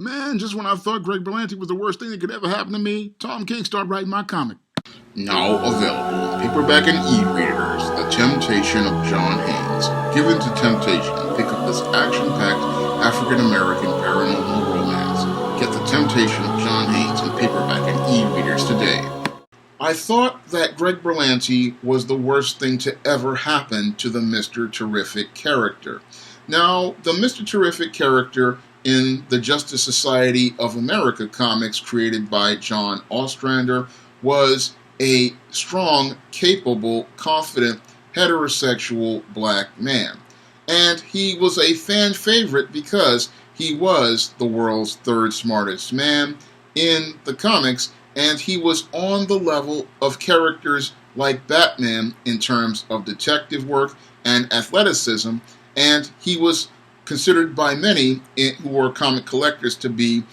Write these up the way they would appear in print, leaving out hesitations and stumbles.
Man, just when I thought Greg Berlanti was the worst thing that could ever happen to me, Tom King started writing my comic. Now available in paperback and e-readers, The Temptation of John Haynes. Give in to temptation and pick up this action-packed African-American paranormal romance. Get The Temptation of John Haynes in paperback and e-readers today. I thought that Greg Berlanti was the worst thing to ever happen to the Mr. Terrific character. Now, the Mr. Terrific character in the Justice Society of America comics created by John Ostrander was a strong, capable, confident, heterosexual black man. And he was a fan favorite because he was the world's third smartest man in the comics, and he was on the level of characters like Batman in terms of detective work and athleticism, and he was considered by many who were comic collectors to be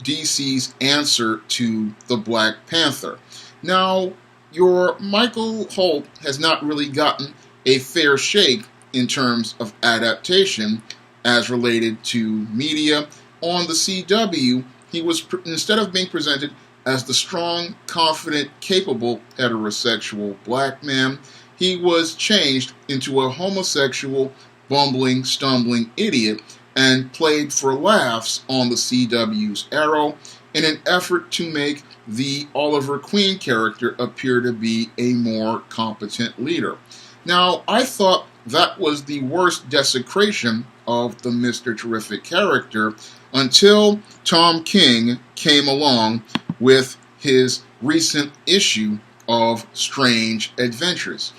DC's answer to the Black Panther. Now, your Michael Holt has not really gotten a fair shake in terms of adaptation as related to media. On the CW, he was, instead of being presented as the strong, confident, capable heterosexual black man, he was changed into a homosexual, bumbling, stumbling idiot and played for laughs on the CW's Arrow in an effort to make the Oliver Queen character appear to be a more competent leader. Now, I thought that was the worst desecration of the Mr. Terrific character until Tom King came along with his recent issue of Strange Adventures.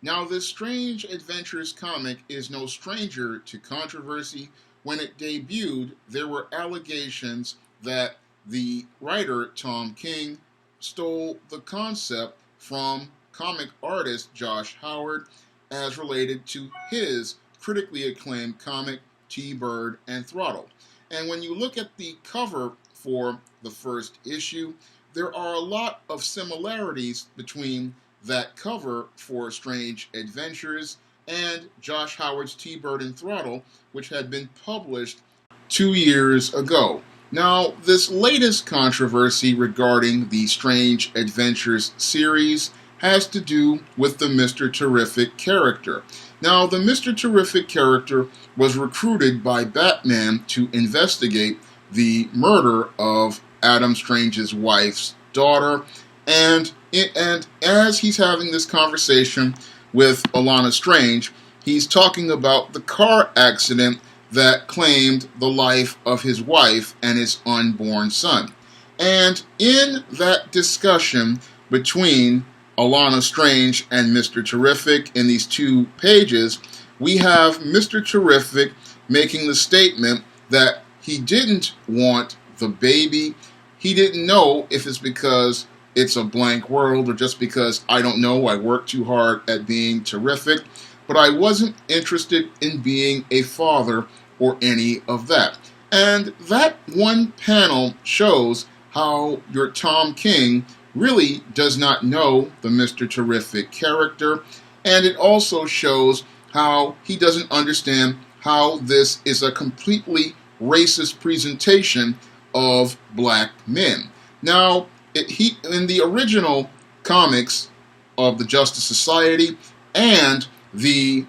Now, this Strange Adventures comic is no stranger to controversy. When it debuted, there were allegations that the writer, Tom King, stole the concept from comic artist Josh Howard as related to his critically acclaimed comic, T-Bird and Throttle. And when you look at the cover for the first issue, there are a lot of similarities between that cover for Strange Adventures and Josh Howard's T-Bird and Throttle, which had been published 2 years ago. Now, this latest controversy regarding the Strange Adventures series has to do with the Mr. Terrific character. Now, the Mr. Terrific character was recruited by Batman to investigate the murder of Adam Strange's wife's daughter, and as he's having this conversation with Alana Strange, he's talking about the car accident that claimed the life of his wife and his unborn son. And in that discussion between Alana Strange and Mr. Terrific in these 2 pages, we have Mr. Terrific making the statement that he didn't want the baby. He didn't know if it's because it's a blank world or just because, I don't know, I worked too hard at being terrific, but I wasn't interested in being a father or any of that. And that one panel shows how your Tom King really does not know the Mr. Terrific character, and it also shows how he doesn't understand how this is a completely racist presentation of black men. Now, in the original comics of the Justice Society and the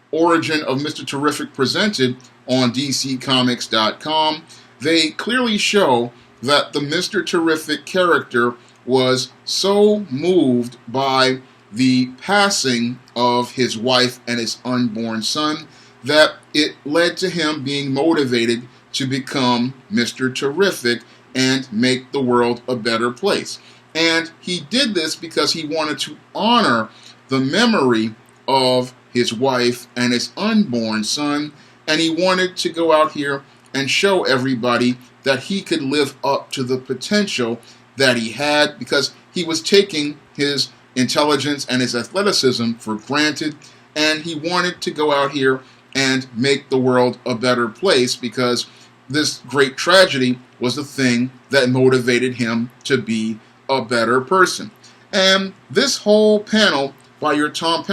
origin of Mr. Terrific presented on DCComics.com, they clearly show that the Mr. Terrific character was so moved by the passing of his wife and his unborn son that it led to him being motivated to become Mr. Terrific and make the world a better place. And he did this because he wanted to honor the memory of his wife and his unborn son, and he wanted to go out here and show everybody that he could live up to the potential that he had, because he was taking his intelligence and his athleticism for granted, and he wanted to go out here and make the world a better place because this great tragedy was the thing that motivated him to be a better person. And this whole panel by your Tom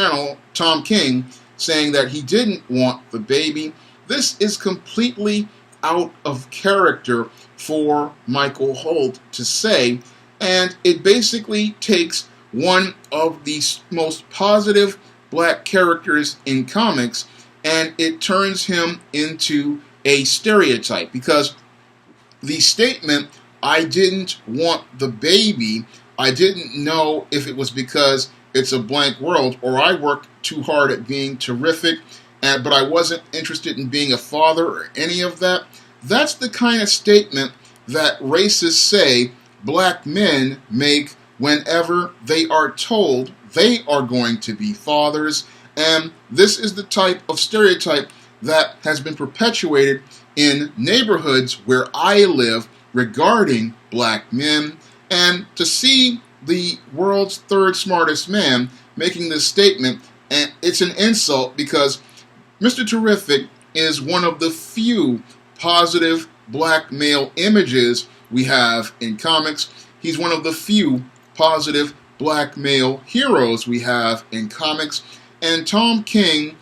King, saying that he didn't want the baby, this is completely out of character for Michael Holt to say, and it basically takes one of the most positive black characters in comics and it turns him into a stereotype, because the statement, "I didn't want the baby," I didn't know if it was because it's a blank world or I worked too hard at being terrific, but I wasn't interested in being a father or any of that. That's the kind of statement that racists say black men make whenever they are told they are going to be fathers. And this is the type of stereotype that has been perpetuated in neighborhoods where I live regarding black men. And to see the world's third smartest man making this statement, and it's an insult, because Mr. Terrific is one of the few positive black male images we have in comics. He's one of the few positive black male heroes we have in comics. And Tom King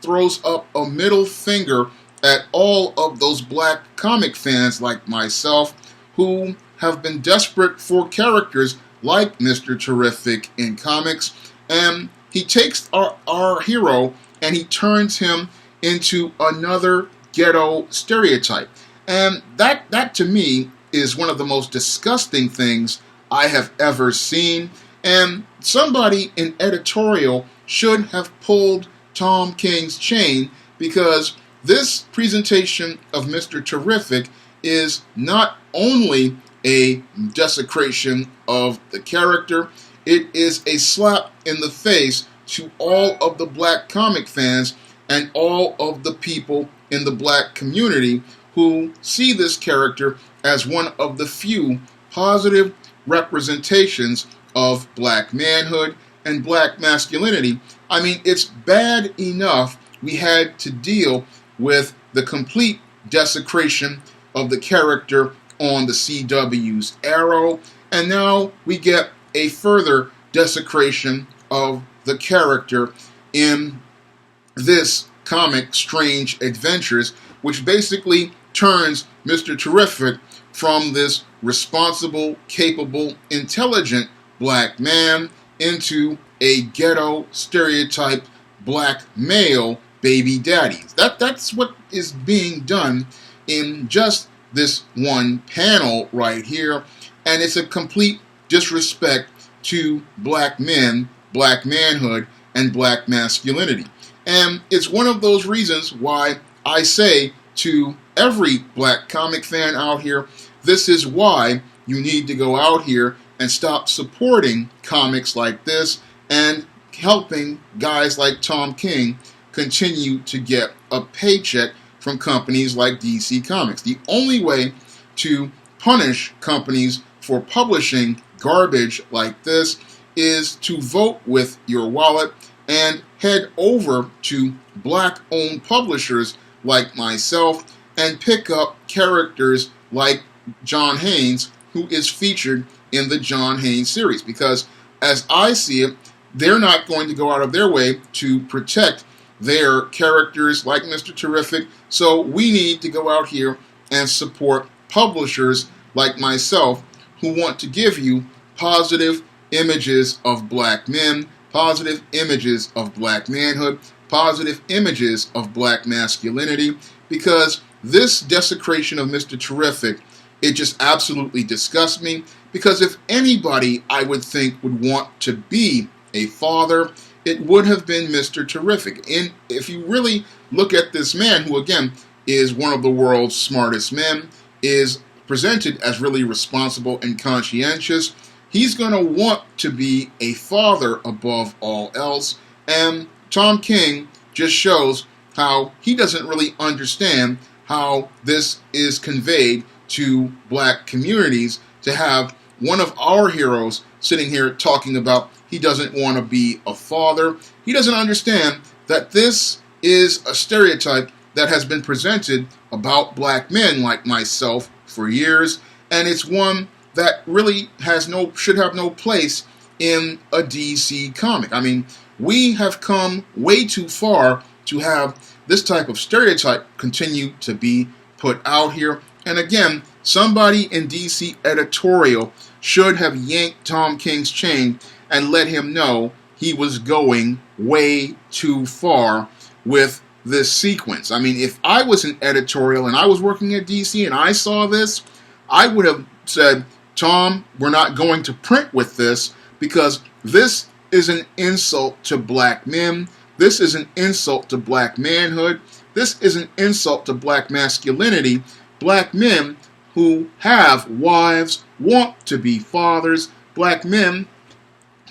throws up a middle finger at all of those black comic fans like myself who have been desperate for characters like Mr. Terrific in comics. And he takes our hero and he turns him into another ghetto stereotype. And that to me is one of the most disgusting things I have ever seen. And somebody in editorial should have pulled Tom King's chain, because this presentation of Mr. Terrific is not only a desecration of the character, it is a slap in the face to all of the black comic fans and all of the people in the black community who see this character as one of the few positive representations of black manhood and black masculinity. I mean, it's bad enough we had to deal with the complete desecration of the character on the CW's Arrow, and now we get a further desecration of the character in this comic, Strange Adventures, which basically turns Mr. Terrific from this responsible, capable, intelligent black man into a ghetto stereotype black male baby daddy. That's what is being done in just this one panel right here, and it's a complete disrespect to black men, black manhood, and black masculinity. And it's one of those reasons why I say to every black comic fan out here, this is why you need to go out here and stop supporting comics like this and helping guys like Tom King continue to get a paycheck from companies like DC Comics. The only way to punish companies for publishing garbage like this is to vote with your wallet and head over to black-owned publishers like myself and pick up characters like John Haynes, who is featured in the John Haynes series. Because as I see it, they're not going to go out of their way to protect their characters like Mr. Terrific, so we need to go out here and support publishers like myself who want to give you positive images of black men, positive images of black manhood, positive images of black masculinity, because this desecration of Mr. Terrific, it just absolutely disgusts me, because if anybody I would think would want to be a father, it would have been Mr. Terrific. And if you really look at this man, who again is one of the world's smartest men, is presented as really responsible and conscientious, he's going to want to be a father above all else. And Tom King just shows how he doesn't really understand how this is conveyed to black communities, to have one of our heroes sitting here talking about he doesn't want to be a father. He doesn't understand that this is a stereotype that has been presented about black men like myself for years, and it's one that really should have no place in a DC comic. I mean, we have come way too far to have this type of stereotype continue to be put out here. And again, somebody in DC editorial should have yanked Tom King's chain and let him know he was going way too far with this sequence. I mean, if I was an editorial and I was working at DC and I saw this, I would have said, Tom, we're not going to print with this because this is an insult to black men. This is an insult to black manhood. This is an insult to black masculinity. Black men who have wives want to be fathers. Black men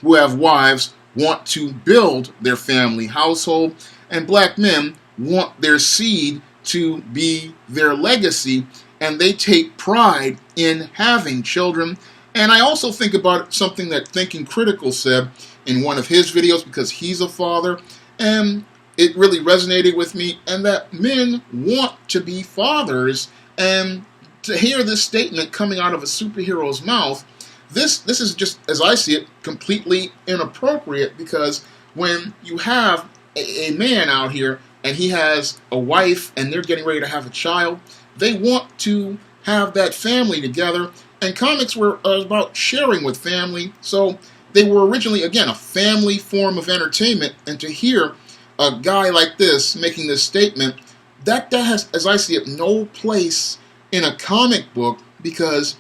who have wives want to build their family household. And black men want their seed to be their legacy. And they take pride in having children. And I also think about something that Thinking Critical said in one of his videos, because he's a father, and it really resonated with me, and that men want to be fathers. And to hear this statement coming out of a superhero's mouth, this is just, as I see it, completely inappropriate, because when you have a man out here and he has a wife and they're getting ready to have a child, they want to have that family together. And comics were about sharing with family, so they were originally, again, a family form of entertainment. And to hear a guy like this making this statement, that has, as I see it, no place in a comic book, because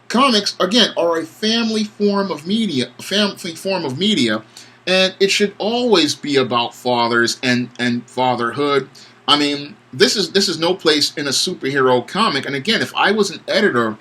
comics, again, are a family form of media, and it should always be about fathers and fatherhood. I mean, this is no place in a superhero comic. And again, if I was an editor,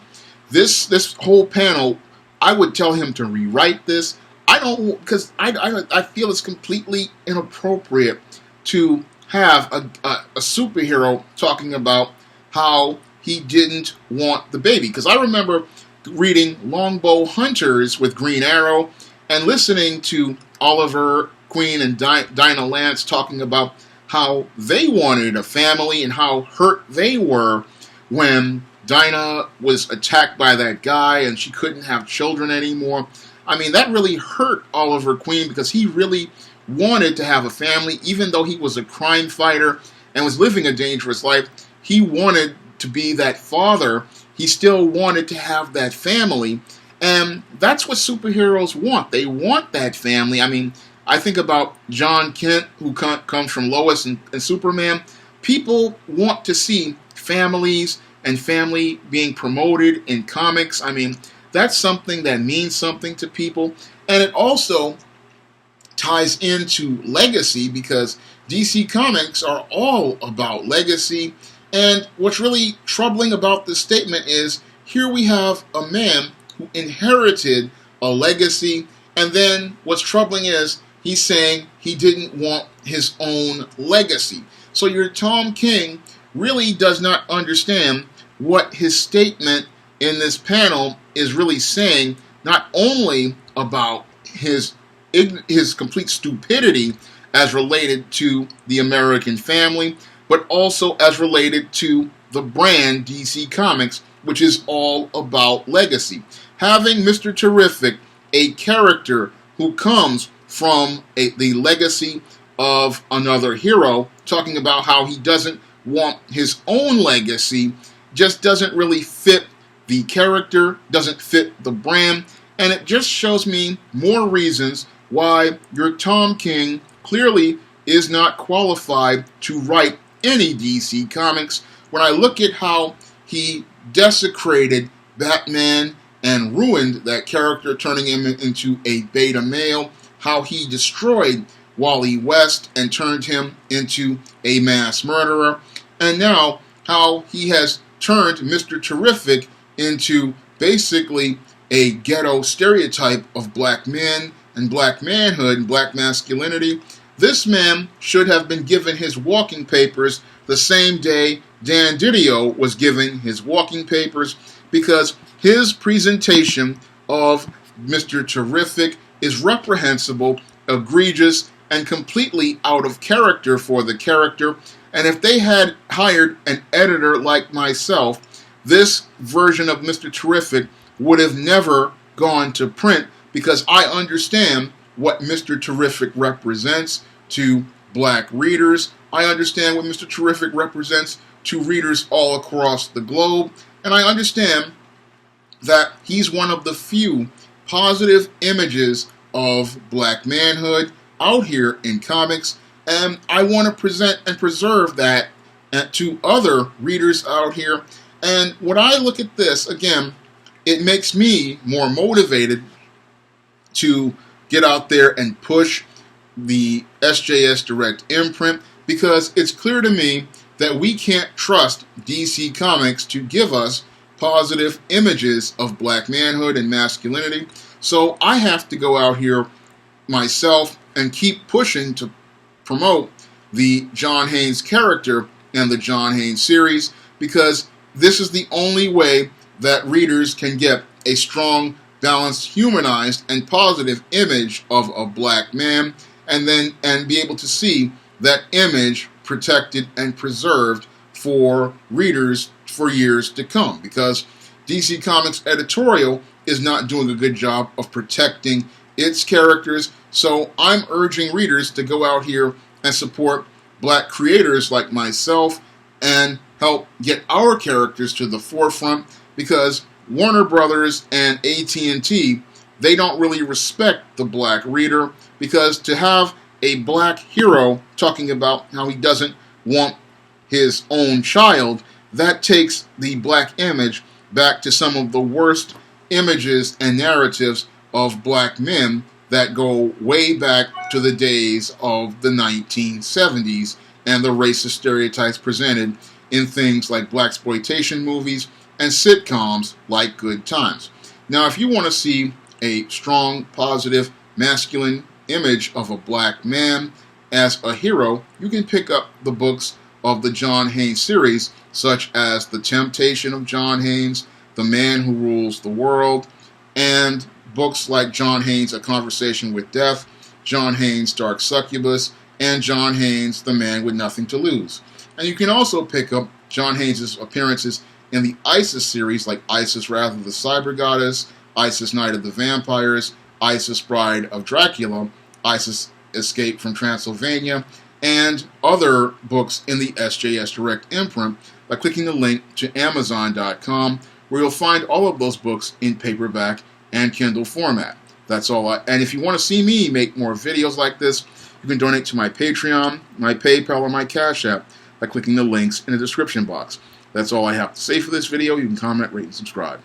this whole panel, I would tell him to rewrite this. Because I feel it's completely inappropriate to have a superhero talking about how he didn't want the baby. Because I remember reading Longbow Hunters with Green Arrow and listening to Oliver Queen and Dinah Lance talking about how they wanted a family and how hurt they were when Dinah was attacked by that guy and she couldn't have children anymore. I mean, that really hurt Oliver Queen, because he really wanted to have a family. Even though he was a crime fighter and was living a dangerous life, he wanted to be that father. He still wanted to have that family. And that's what superheroes want. They want that family. I mean, I think about John Kent, who comes from Lois and Superman. People want to see families and family being promoted in comics. I mean, that's something that means something to people. And it also ties into legacy, because DC Comics are all about legacy. And what's really troubling about this statement is, here we have a man who inherited a legacy, and then what's troubling is he's saying he didn't want his own legacy. So your Tom King really does not understand what his statement in this panel is really saying, not only about his complete stupidity as related to the American family, but also as related to the brand DC Comics, which is all about legacy. Having Mr. Terrific, a character who comes from the legacy of another hero, talking about how he doesn't want his own legacy, just doesn't really fit the character, doesn't fit the brand, and it just shows me more reasons why your Tom King clearly is not qualified to write any DC Comics. When I look at how he desecrated Batman and ruined that character, turning him into a beta male, how he destroyed Wally West and turned him into a mass murderer, and now how he has turned Mr. Terrific into basically a ghetto stereotype of black men and black manhood and black masculinity. This man should have been given his walking papers the same day Dan Didio was given his walking papers, because his presentation of Mr. Terrific is reprehensible, egregious, and completely out of character for the character. And if they had hired an editor like myself, this version of Mr. Terrific would have never gone to print, because I understand what Mr. Terrific represents to black readers. I understand what Mr. Terrific represents to readers all across the globe, and I understand that he's one of the few positive images of black manhood out here in comics, and I want to present and preserve that to other readers out here. And when I look at this, again, it makes me more motivated to get out there and push the SJS Direct imprint, because it's clear to me that we can't trust DC Comics to give us positive images of black manhood and masculinity. So I have to go out here myself and keep pushing to promote the John Haynes character and the John Haynes series, because this is the only way that readers can get a strong, balanced, humanized, and positive image of a black man, and be able to see that image protected and preserved for readers for years to come, because DC Comics editorial is not doing a good job of protecting its characters. So I'm urging readers to go out here and support black creators like myself and help get our characters to the forefront, because Warner Brothers and AT&T, they don't really respect the black reader, because to have a black hero talking about how he doesn't want his own child, that takes the black image back to some of the worst images and narratives of black men that go way back to the days of the 1970s and the racist stereotypes presented in things like blaxploitation movies and sitcoms like Good Times. Now, if you want to see a strong, positive, masculine image of a black man as a hero, you can pick up the books of the John Haynes series, such as The Temptation of John Haynes, The Man Who Rules the World, and books like John Haynes, A Conversation with Death, John Haynes, Dark Succubus, and John Haynes, The Man with Nothing to Lose. And you can also pick up John Haynes' appearances in the Isis series, like Isis Wrath of the Cyber Goddess, Isis Night of the Vampires, Isis Bride of Dracula, Isis Escape from Transylvania, and other books in the SJS Direct imprint by clicking the link to Amazon.com, where you'll find all of those books in paperback and Kindle format. That's all. And if you want to see me make more videos like this, you can donate to my Patreon, my PayPal, or my Cash App by clicking the links in the description box. That's all I have to say for this video. You can comment, rate, and subscribe.